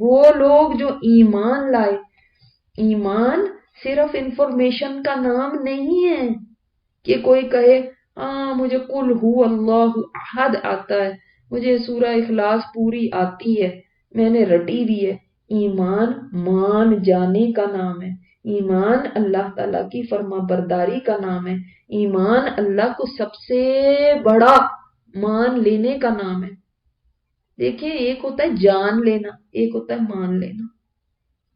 وہ لوگ جو ایمان لائے. ایمان صرف انفارمیشن کا نام نہیں ہے کہ کوئی کہے ہاں مجھے قل ہو اللہ احد آتا ہے, مجھے سورہ اخلاص پوری آتی ہے, میں نے رٹی بھی ہے. ایمان مان جانے کا نام ہے. ایمان اللہ تعالیٰ کی فرما برداری کا نام ہے. ایمان اللہ کو سب سے بڑا مان لینے کا نام ہے. دیکھیں ایک ہوتا ہے جان لینا, ایک ہوتا ہے مان لینا,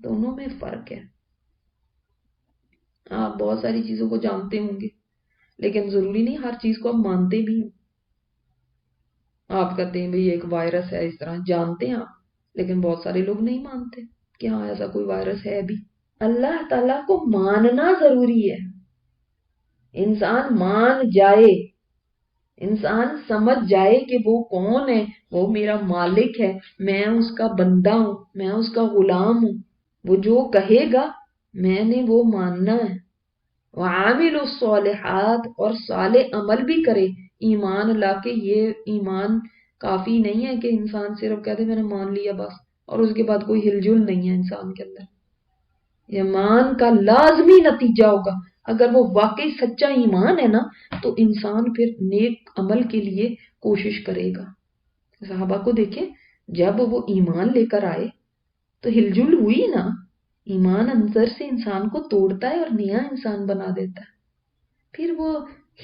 دونوں میں فرق ہے. آپ بہت ساری چیزوں کو جانتے ہوں گے لیکن ضروری نہیں ہر چیز کو آپ مانتے بھی ہوں. آپ کہتے ہیں بھئی ایک وائرس ہے, اس طرح جانتے ہیں آپ, لیکن بہت سارے لوگ نہیں مانتے کہ ہاں ایسا کوئی وائرس ہے بھی. اللہ تعالیٰ کو ماننا ضروری ہے. انسان مان جائے, انسان سمجھ جائے کہ وہ کون ہے, وہ میرا مالک ہے, میں اس کا بندہ ہوں, میں اس کا غلام ہوں, وہ جو کہے گا میں نے وہ ماننا ہے. وعامل الصالحات, اور صالح عمل بھی کرے ایمان لا کے. یہ ایمان کافی نہیں ہے کہ انسان صرف کہتے میں نے مان لیا بس, اور اس کے بعد کوئی ہل جل نہیں ہے انسان کے اندر. ایمان کا لازمی نتیجہ ہوگا. اگر وہ واقعی سچا ایمان ہے نا تو انسان پھر نیک عمل کے لیے کوشش کرے گا. صحابہ کو دیکھیں, جب وہ ایمان لے کر آئے تو ہل جل ہوئی نا. ایمان اندر سے انسان کو توڑتا ہے اور نیا انسان بنا دیتا ہے. پھر وہ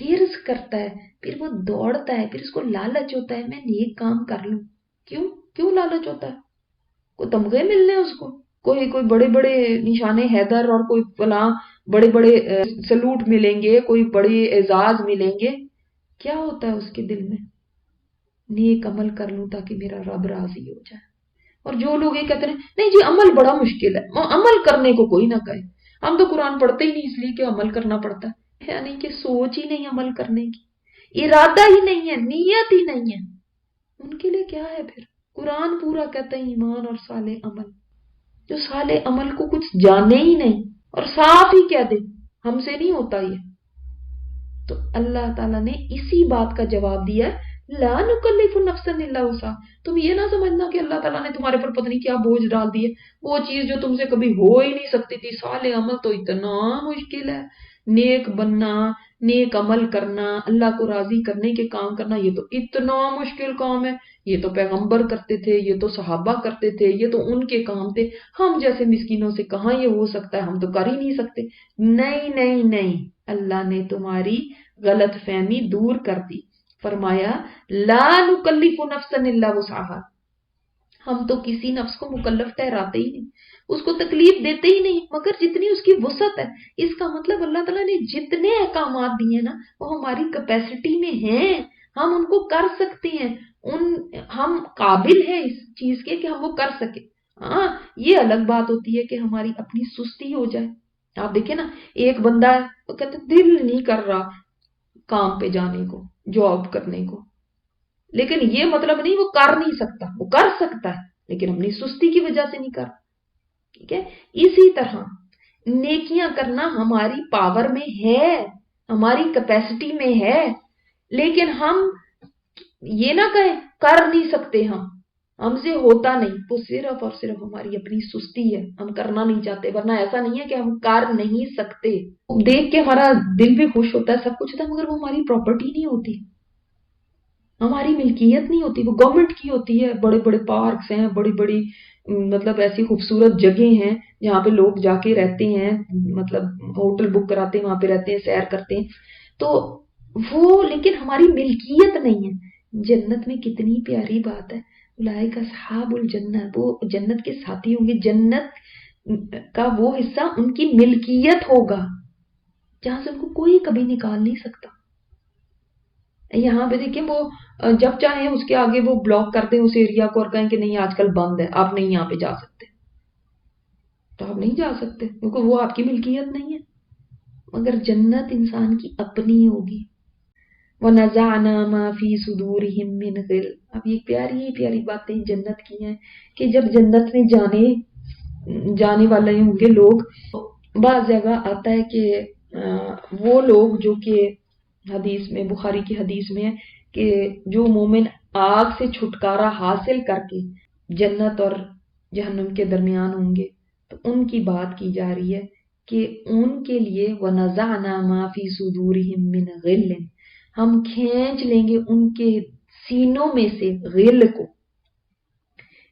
ہرس کرتا ہے, پھر وہ دوڑتا ہے, پھر اس کو لالچ ہوتا ہے میں نیک کام کر لوں. کیوں لالچ ہوتا ہے؟ کوئی تمغے ملنے اس کو, کوئی بڑے بڑے نشان حیدر اور کوئی فلاں بڑے بڑے سلوٹ ملیں گے, کوئی بڑے اعزاز ملیں گے. کیا ہوتا ہے اس کے دل میں؟ نیک عمل کر لوں تاکہ میرا رب راضی ہو جائے. اور جو لوگ یہ کہتے ہیں نہیں جی عمل بڑا مشکل ہے, عمل کرنے کو کوئی نہ کہے, ہم تو قرآن پڑھتے ہی نہیں اس لیے کہ عمل کرنا پڑتا ہے. یعنی کہ سوچ ہی نہیں عمل کرنے کی, ارادہ ہی نہیں ہے, نیت ہی نہیں ہے. ان کے لیے کیا ہے پھر؟ قرآن پورا کہتا ہے ایمان اور صالح عمل. جو صالح عمل کو کچھ جانے ہی نہیں اور صاف ہی کہہ دے ہم سے نہیں ہوتا یہ, تو اللہ تعالیٰ نے اسی بات کا جواب دیا ہے لا نکلف نفسا الا وسعها. تم یہ نہ سمجھنا کہ اللہ تعالیٰ نے تمہارے پر پتہ نہیں کیا بوجھ ڈال دیے, وہ چیز جو تم سے کبھی ہو ہی نہیں سکتی تھی. صالح عمل تو اتنا مشکل ہے, نیک بننا, نیک عمل کرنا, اللہ کو راضی کرنے کے کام کرنا, یہ تو اتنا مشکل کام ہے. یہ تو پیغمبر کرتے تھے, یہ تو صحابہ کرتے تھے, یہ تو ان کے کام تھے. ہم جیسے مسکینوں سے کہاں یہ ہو سکتا ہے, ہم تو کر ہی نہیں سکتے. نہیں نہیں نہیں, اللہ نے تمہاری غلط فہمی دور کر دی. فرمایا لا نکلف نفسا الا وسعها. ہم تو کسی نفس کو مکلف ٹھہراتے ہی نہیں, اس کو تکلیف دیتے ہی نہیں مگر جتنی اس کی وسعت ہے. اس کا مطلب اللہ تعالیٰ نے جتنے احکامات دیے نا وہ ہماری کیپیسٹی میں ہیں, ہم ان کو کر سکتے ہیں, ہم قابل ہیں اس چیز کے کہ ہم وہ کر سکیں. ہاں یہ الگ بات ہوتی ہے کہ ہماری اپنی سستی ہو جائے. آپ دیکھیں نا, ایک بندہ ہے وہ کہتے دل نہیں کر رہا کام پہ جانے کو, جاب کرنے کو, لیکن یہ مطلب نہیں وہ کر نہیں سکتا, وہ کر سکتا ہے لیکن اپنی سستی کی وجہ سے نہیں کر. ٹھیک ہے, اسی طرح نیکیاں کرنا ہماری پاور میں ہے, ہماری کیپیسٹی میں ہے, لیکن ہم یہ نہ کہیں کر نہیں سکتے, ہم سے ہوتا نہیں, وہ صرف اور صرف ہماری اپنی سستی ہے, ہم کرنا نہیں چاہتے. ورنہ ایسا نہیں ہے کہ ہم کر نہیں سکتے. دیکھ کے ہمارا دل بھی خوش ہوتا ہے, سب کچھ ہوتا ہے, مگر وہ ہماری پراپرٹی نہیں ہوتی, ہماری ملکیت نہیں ہوتی, وہ گورنمنٹ کی ہوتی ہے. بڑے بڑے پارکس ہیں, بڑی بڑی مطلب ایسی خوبصورت جگہیں ہیں جہاں پہ لوگ جا کے رہتے ہیں, مطلب ہوٹل بک کراتے ہیں, وہاں پہ رہتے ہیں, سیر کرتے ہیں, تو وہ لیکن ہماری ملکیت نہیں ہے. جنت میں کتنی پیاری بات ہے, اولئک اصحاب الجنہ, وہ جنت کے ساتھی ہوں گے. جنت کا وہ حصہ ان کی ملکیت ہوگا جہاں سے ان کو کوئی کبھی نکال نہیں سکتا. یہاں پہ دیکھیں وہ جب چاہیں اس کے آگے وہ بلاک کر دیں اس ایریا کو اور کہیں کہ نہیں آج کل بند ہے, آپ نہیں یہاں پہ جا سکتے, تو آپ نہیں جا سکتے کیونکہ وہ آپ کی ملکیت نہیں ہے. مگر جنت انسان کی اپنی ہوگی. وَنَزَعْنَا مَا فِي صُدُورِهِم مِّنْ غِلٍّ. اب یہ پیاری پیاری باتیں جنت کی ہیں کہ جب جنت میں جانے والے ہوں گے لوگ, بعض جگہ آتا ہے کہ وہ لوگ جو کہ حدیث میں, بخاری کی حدیث میں ہے کہ جو مومن آگ سے چھٹکارا حاصل کر کے جنت اور جہنم کے درمیان ہوں گے، تو ان کی بات کی جا رہی ہے کہ ان کے لیے وَنَزَعْنَا مَا فِي صُدُورِهِم مِّنْ غِلٍّ، ہم کھینچ لیں گے ان کے سینوں میں سے غل کو،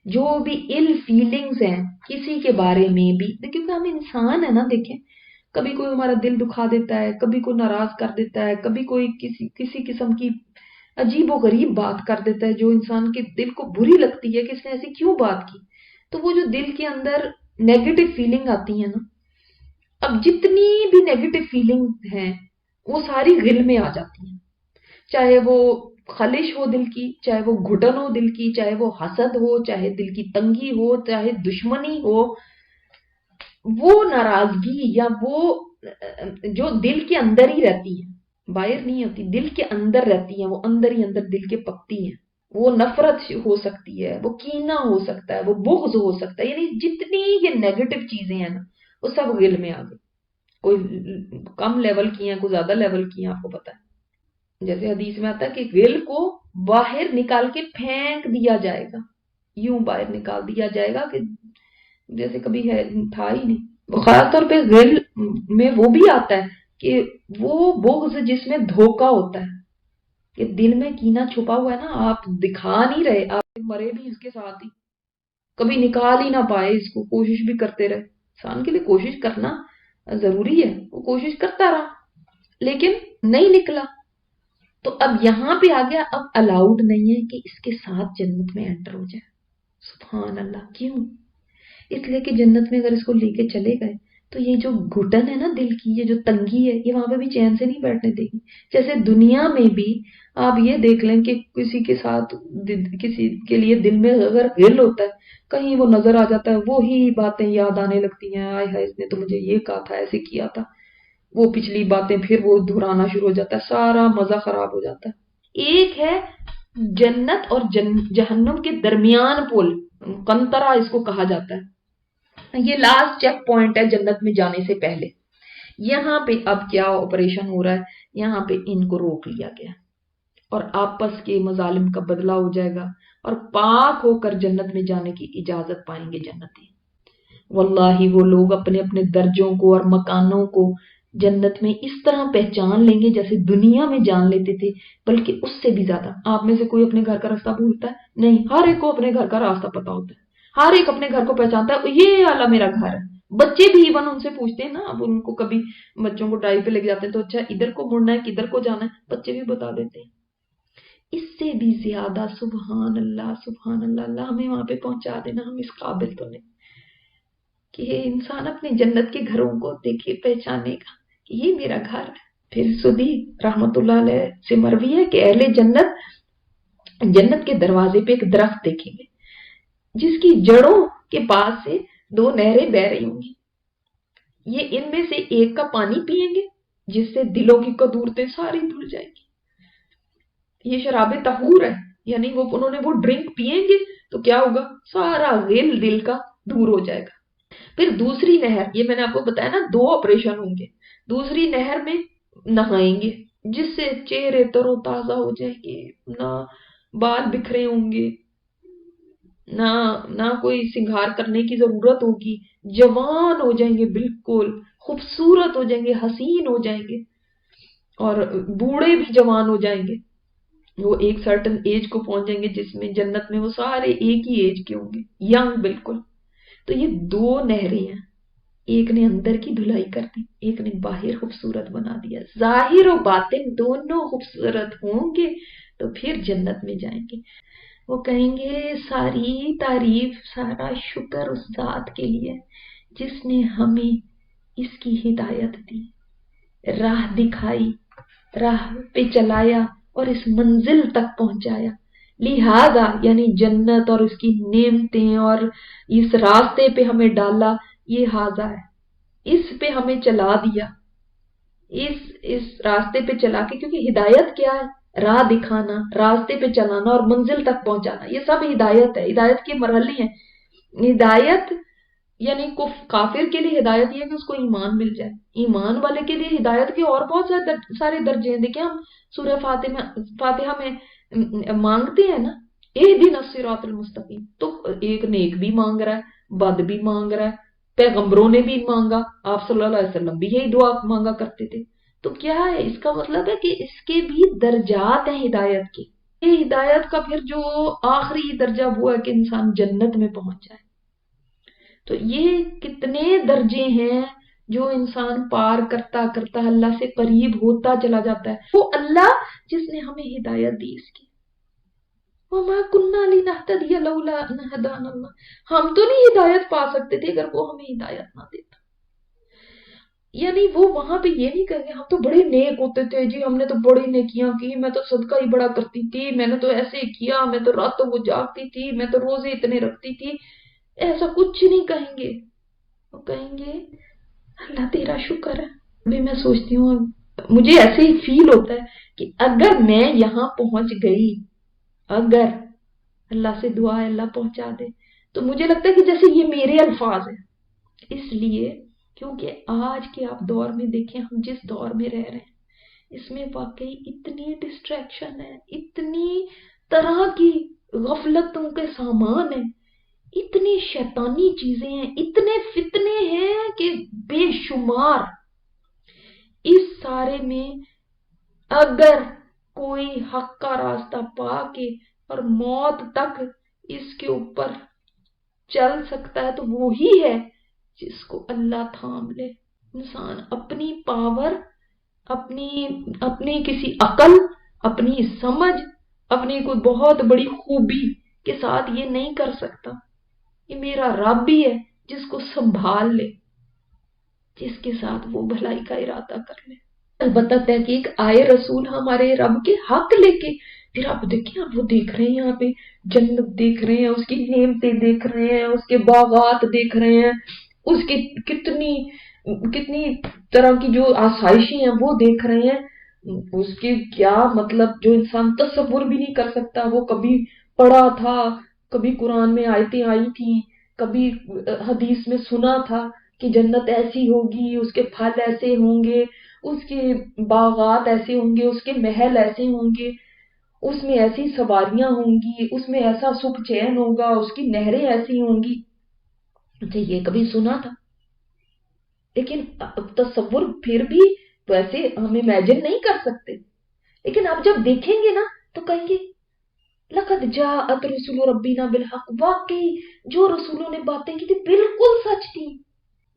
جو بھی ill فیلنگز ہیں کسی کے بارے میں بھی، کیونکہ ہم انسان ہیں نا، دیکھیں کبھی کوئی ہمارا دل دکھا دیتا ہے، کبھی کوئی ناراض کر دیتا ہے، کبھی کوئی کسی قسم کی عجیب و غریب بات کر دیتا ہے جو انسان کے دل کو بری لگتی ہے کہ اس نے ایسی کیوں بات کی، تو وہ جو دل کے اندر نیگیٹو فیلنگ آتی ہیں نا، اب جتنی بھی نیگیٹو فیلنگ ہیں وہ ساری غل میں آ جاتی ہیں، چاہے وہ خلش ہو دل کی، چاہے وہ گھٹن ہو دل کی، چاہے وہ حسد ہو، چاہے دل کی تنگی ہو، چاہے دشمنی ہو، وہ ناراضگی یا وہ جو دل کے اندر ہی رہتی ہے، باہر نہیں ہوتی، دل کے اندر رہتی ہیں، وہ اندر ہی اندر دل کے پکتی ہیں، وہ نفرت ہو سکتی ہے، وہ کینہ ہو سکتا ہے، وہ بغض ہو سکتا ہے، یعنی جتنی یہ نیگیٹو چیزیں ہیں نا وہ سب غل میں آ گئی، کوئی کم لیول کی ہیں، کوئی زیادہ لیول کی ہیں، آپ کو پتا ہے، جیسے حدیث میں آتا ہے کہ غل کو باہر نکال کے پھینک دیا جائے گا، یوں باہر نکال دیا جائے گا کہ جیسے کبھی تھا ہی نہیں۔ خاص طور پہ غل میں وہ بھی آتا ہے کہ وہ بغض جس میں دھوکا ہوتا ہے، کہ دل میں کینہ چھپا ہوا ہے نا، آپ دکھا نہیں رہے، آپ مرے بھی اس کے ساتھ ہی، کبھی نکال ہی نہ پائے اس کو، کوشش بھی کرتے رہے، انسان کے لیے کوشش کرنا ضروری ہے، وہ کوشش کرتا رہا لیکن نہیں نکلا، تو اب یہاں پہ آ گیا، اب الاؤڈ نہیں ہے کہ اس کے ساتھ جنت میں انٹر ہو جائے، سبحان اللہ، کیوں؟ اس لیے کہ جنت میں اگر اس کو لے کے چلے گئے تو یہ جو گھٹن ہے نا دل کی، یہ جو تنگی ہے، یہ وہاں پہ بھی چین سے نہیں بیٹھنے دے گی، جیسے دنیا میں بھی آپ یہ دیکھ لیں کہ کسی کے ساتھ کسی کے لیے دل میں اگر غل ہوتا ہے، کہیں وہ نظر آ جاتا ہے، وہی باتیں یاد آنے لگتی ہیں، آئے ہائے اس نے تو مجھے یہ کہا تھا، ایسے کیا تھا، وہ پچھلی باتیں پھر وہ دہرانا شروع ہو جاتا ہے، سارا مزہ خراب ہو جاتا ہے۔ ایک ہے جنت اور جہنم کے درمیان پل، قنطرہ اس کو کہا جاتا ہے، یہ لاسٹ چیک پوائنٹ ہے جنت میں جانے سے پہلے، یہاں پہ اب کیا آپریشن ہو رہا ہے، یہاں پہ ان کو روک لیا گیا اور آپس کے مظالم کا بدلہ ہو جائے گا اور پاک ہو کر جنت میں جانے کی اجازت پائیں گے جنتی۔ واللہ وہ لوگ اپنے اپنے درجوں کو اور مکانوں کو جنت میں اس طرح پہچان لیں گے جیسے دنیا میں جان لیتے تھے، بلکہ اس سے بھی زیادہ۔ آپ میں سے کوئی اپنے گھر کا راستہ بھولتا ہے؟ نہیں، ہر ایک کو اپنے گھر کا راستہ پتا ہوتا ہے، ہر ایک اپنے گھر کو پہچانتا ہے، یہ والا میرا گھر ہے۔ بچے بھی ایون ان سے پوچھتے ہیں نا، اب ان کو کبھی بچوں کو ڈرائیو پہ لے کے جاتے ہیں تو اچھا ادھر کو مڑنا ہے کدھر کو جانا ہے، بچے بھی بتا دیتے ہیں۔ اس سے بھی زیادہ سبحان اللہ سبحان اللہ، اللہ ہمیں وہاں پہ پہنچا دینا، ہم اس قابل تو نہیں کہ انسان اپنے جنت کے گھروں کو دیکھے پہچانے کا کہ یہ میرا گھر ہے۔ پھر سدی رحمت اللہ علیہ سے مروی ہے کہ اہل جنت کے دروازے پہ ایک درخت دیکھیں گے جس کی جڑوں کے پاس سے 2 نہریں بہ رہی ہوں گی، یہ ان میں سے ایک کا پانی پیئیں گے جس سے دلوں کی کدورتیں ساری دھل جائیں گی، یہ شراب طہور ہے، یعنی انہوں نے وہ ڈرنک پیئیں گے تو کیا ہوگا، سارا غل دل کا دور ہو جائے گا۔ پھر دوسری نہر، یہ میں نے آپ کو بتایا نا 2 آپریشن ہوں گے، دوسری نہر میں نہائیں گے جس سے چہرے تر و تازہ ہو جائیں گے، نہ بال بکھرے ہوں گے، نہ کوئی سنگھار کرنے کی ضرورت ہوگی، جوان ہو جائیں گے، بالکل خوبصورت ہو جائیں گے، حسین ہو جائیں گے، اور بوڑھے بھی جوان ہو جائیں گے، وہ ایک سرٹن ایج کو پہنچ جائیں گے جس میں جنت میں وہ سارے ایک ہی ایج کے ہوں گے، ینگ بالکل۔ تو یہ 2 نہریں ہیں، ایک نے اندر کی دھلائی کر دی، ایک نے باہر خوبصورت بنا دیا، ظاہر و باطن دونوں خوبصورت ہوں گے تو پھر جنت میں جائیں گے۔ وہ کہیں گے ساری تعریف سارا شکر اس ذات کے لیے جس نے ہمیں اس کی ہدایت دی، راہ دکھائی، راہ پہ چلایا اور اس منزل تک پہنچایا، لہذا یعنی جنت اور اس کی نعمتیں اور اس راستے پہ ہمیں ڈالا، یہ ہاذا ہے، اس پہ ہمیں چلا دیا، اس راستے پہ چلا کے، کیونکہ ہدایت کیا ہے، راہ دکھانا، راستے پہ چلانا اور منزل تک پہنچانا، یہ سب ہدایت ہے، ہدایت کے مرحلے ہیں۔ ہدایت یعنی کافر کے لیے ہدایت یہ ہے کہ اس کو ایمان مل جائے، ایمان والے کے لیے ہدایت کے اور بہت سارے درجے ہیں، دیکھیں ہم سورہ فاتحہ میں مانگتے ہیں نا، اہدنا الصراط المستقیم، تو ایک نیک بھی مانگ رہا ہے، بد بھی مانگ رہا ہے، پیغمبروں نے بھی مانگا، آپ صلی اللہ علیہ وسلم بھی یہی دعا مانگا کرتے تھے. تو کیا ہے اس کا مطلب ہے کہ اس کے بھی درجات ہیں ہدایت کے. یہ ہدایت کا پھر جو آخری درجہ وہ ہے کہ انسان جنت میں پہنچ جائے. تو یہ کتنے درجے ہیں جو انسان پار کرتا کرتا اللہ سے قریب ہوتا چلا جاتا ہے. وہ اللہ جس نے ہمیں ہدایت دی اس کی. وَمَا كُنَّا لِنَهْتَدِيَ لَوْلَا أَنْ هَدَانَا اللَّهُ، ہم تو نہیں ہدایت پا سکتے تھے اگر وہ ہمیں ہدایت نہ دیتا. یعنی وہ وہاں پہ یہ نہیں کہیں گے ہم تو بڑے نیک ہوتے تھے جی، ہم نے تو بڑی نیکیاں کی، میں تو صدقہ ہی بڑا کرتی تھی، میں نے تو ایسے کیا، میں تو راتوں کو جاگتی تھی، میں تو روزے اتنے رکھتی تھی. ایسا کچھ نہیں کہیں گے. وہ کہیں گے اللہ تیرا شکر ہے. ابھی میں سوچتی ہوں، مجھے ایسے ہی فیل ہوتا ہے کہ اگر میں یہاں پہنچ گئی، اگر اللہ سے دعا ہے اللہ پہنچا دے، تو مجھے لگتا ہے کہ جیسے یہ میرے الفاظ ہیں. اس لیے کیونکہ آج کے آپ دور میں دیکھیں، ہم جس دور میں رہ رہے ہیں اس میں واقعی اتنی ڈسٹریکشن ہے، اتنی طرح کی غفلتوں کے سامان ہیں، اتنی شیطانی چیزیں ہیں، اتنے فتنے ہیں کہ بے شمار. اس سارے میں اگر کوئی حق کا راستہ پا کے اور موت تک اس کے اوپر چل سکتا ہے تو وہی ہے جس کو اللہ تھام لے. انسان اپنی پاور، اپنی کسی عقل، اپنی سمجھ، اپنی کوئی بہت بڑی خوبی کے ساتھ یہ نہیں کر سکتا. یہ میرا رب ہی ہے جس کو سنبھال لے، جس کے ساتھ وہ بھلائی کا ارادہ کر لے. البتہ تحقیق آئے رسول ہمارے رب کے حق لے کے، پھر آپ دیکھیں، آپ وہ دیکھ رہے ہیں یہاں پہ جنت دیکھ رہے ہیں، اس کی نعمتیں دیکھ رہے ہیں، اس کے باغات دیکھ رہے ہیں، اس کی کتنی طرح کی جو آسائشیں ہیں وہ دیکھ رہے ہیں. اس کی کیا مطلب جو انسان تصور بھی نہیں کر سکتا. وہ کبھی پڑھا تھا، کبھی قرآن میں آیتیں آئی تھی، کبھی حدیث میں سنا تھا کہ جنت ایسی ہوگی، اس کے پھل ایسے ہوں گے، اس کے باغات ایسے ہوں گے، اس کے محل ایسے ہوں گے، اس میں ایسی سواریاں ہوں گی، اس میں ایسا سکھ چین ہوگا، اس کی نہریں ایسی ہوں گی. اچھا یہ کبھی سنا تھا، لیکن تصور پھر بھی ویسے ہم امیجن نہیں کر سکتے. لیکن آپ جب دیکھیں گے نا تو کہیں گے لقد جاءت رسول ربنا بالحق، واقعی جو رسولوں نے باتیں کی تھی بالکل سچ تھی.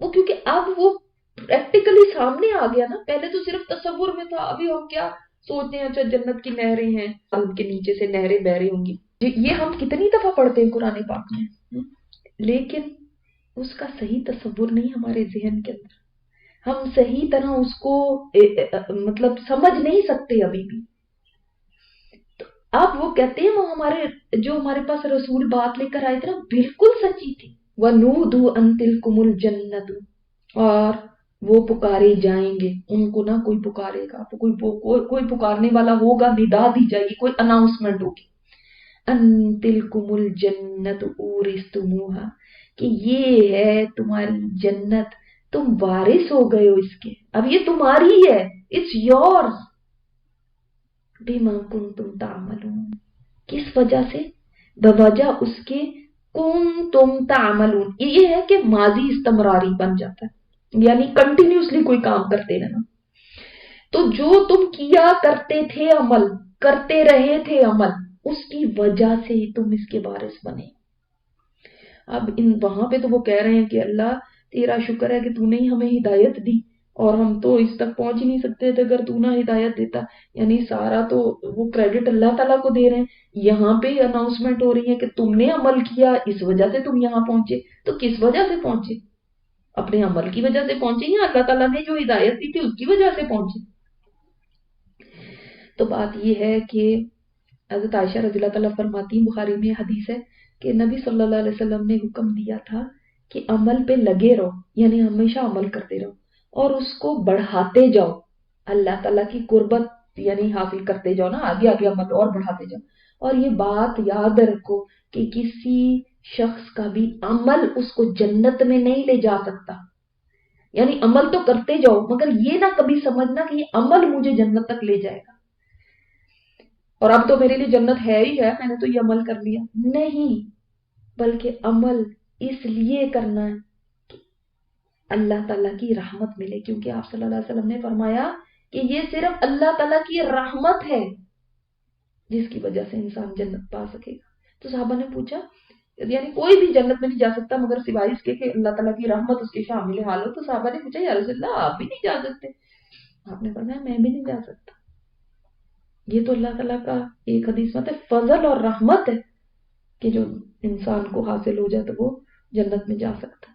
وہ کیونکہ اب وہ پریکٹیکلی سامنے آ گیا نا. پہلے تو صرف تصور میں تھا، ابھی ہم کیا سوچتے ہیں اچھا جنت کی نہریں ہیں، ان کے نیچے سے نہریں بہ رہی ہوں گی. یہ ہم کتنی دفعہ پڑھتے ہیں قرآن پاک میں، لیکن اس کا صحیح تصور نہیں ہمارے ذہن کے اندر. ہم صحیح طرح اس کو مطلب سمجھ نہیں سکتے ابھی بھی. تو اب وہ کہتے ہیں وہ ہمارے پاس رسول بات لے کر آئے تھے نا بالکل سچی تھی. وَنُودُوا أَن تِلْكُمُ الْجَنَّةُ، اور وہ پکارے جائیں گے، ان کو نہ کوئی پکارے گا، کوئی پکارنے والا ہوگا، ندا دی جائے گی، کوئی اناؤنسمنٹ ہوگی. أَن تِلْكُمُ الْجَنَّةُ أُورِثْتُمُوهَا، کہ یہ ہے تمہاری جنت، تم وارث ہو گئے ہو اس کے، اب یہ تمہاری ہے، اٹس یورز. بِمَا كُنتُمْ تَعْمَلُونَ، کس وجہ سے؟ بوجہ اس کے کنتم تعملون. یہ ہے کہ ماضی استمراری بن جاتا ہے، یعنی کنٹینیوسلی کوئی کام کرتے رہنا. تو جو تم کیا کرتے تھے عمل، کرتے رہے تھے عمل، اس کی وجہ سے ہی تم اس کے وارث بنے. اب وہاں پہ تو وہ کہہ رہے ہیں کہ اللہ تیرا شکر ہے کہ تو نے ہمیں ہدایت دی، اور ہم تو اس تک پہنچ ہی نہیں سکتے تھے اگر تو نہ ہدایت دیتا. یعنی سارا تو وہ کریڈٹ اللہ تعالیٰ کو دے رہے ہیں. یہاں پہ اناؤنسمنٹ ہو رہی ہے کہ تم نے عمل کیا، اس وجہ سے تم یہاں پہنچے. تو کس وجہ سے پہنچے؟ اپنے عمل کی وجہ سے پہنچے یا اللہ تعالیٰ نے جو ہدایت دی تھی اس کی وجہ سے پہنچے؟ تو بات یہ ہے کہ حضرت عائشہ رضی اللہ تعالیٰ فرماتی ہیں، بخاری میں حدیث ہے کہ نبی صلی اللہ علیہ وسلم نے حکم دیا تھا کہ عمل پہ لگے رہو، یعنی ہمیشہ عمل کرتے رہو اور اس کو بڑھاتے جاؤ، اللہ تعالیٰ کی قربت یعنی حاصل کرتے جاؤ نا، آگے آگے عمل اور بڑھاتے جاؤ. اور یہ بات یاد رکھو کہ کسی شخص کا بھی عمل اس کو جنت میں نہیں لے جا سکتا. یعنی عمل تو کرتے جاؤ مگر یہ نہ کبھی سمجھنا کہ یہ عمل مجھے جنت تک لے جائے گا. اور اب تو میرے لیے جنت ہے ہی ہے، میں نے تو یہ عمل کر لیا. نہیں، بلکہ عمل اس لیے کرنا ہے کہ اللہ تعالیٰ کی رحمت ملے، کیونکہ آپ صلی اللہ علیہ وسلم نے فرمایا کہ یہ صرف اللہ تعالیٰ کی رحمت ہے جس کی وجہ سے انسان جنت پا سکے گا. تو صحابہ نے پوچھا، یعنی کوئی بھی جنت میں نہیں جا سکتا مگر سوائے اس کے کہ اللہ تعالیٰ کی رحمت اس کے شامل حال ہو. تو صحابہ نے پوچھا یا رسول اللہ آپ بھی نہیں جا سکتے؟ آپ نے فرمایا میں بھی نہیں جا سکتا. یہ تو اللہ تعالیٰ کا ایک حدیث میں فضل اور رحمت ہے کہ جو انسان کو حاصل ہو جائے تو وہ جنت میں جا سکتا.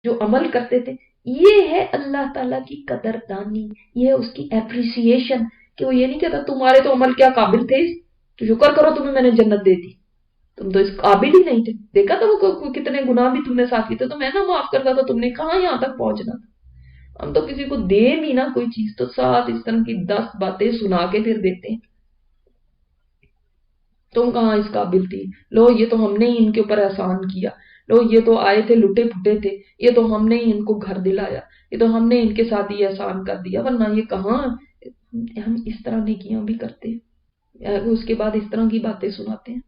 جو عمل کرتے تھے یہ ہے اللہ تعالیٰ کی قدر دانی، یہ ہے اس کی اپریسیشن، کہ وہ یہ نہیں کہتا تمہارے تو عمل کیا قابل تھے، تو شکر کرو تمہیں میں نے جنت دے دی، تم تو اس قابل ہی نہیں تھے. دیکھا تو وہ کتنے گناہ بھی تم نے ساتھ کیے تھے تو میں نہ معاف کرتا تھا، تم نے کہاں یہاں تک پہنچنا تھا. ہم تو کسی کو دے نہیں نا کوئی چیز تو ساتھ اس طرح کی 10 باتیں سنا کے پھر دیتے ہیں. تم کہاں اس قابل تھی، لو یہ تو ہم نے ہی ان کے اوپر احسان کیا، لو یہ تو آئے تھے لٹے پھٹے تھے، یہ تو ہم نے ہی ان کو گھر دلایا، یہ تو ہم نے ان کے ساتھ یہ احسان کر دیا، ورنہ یہ کہاں. ہم اس طرح نیکیاں بھی کرتے ہیں، اس کے بعد اس طرح کی باتیں سناتے ہیں.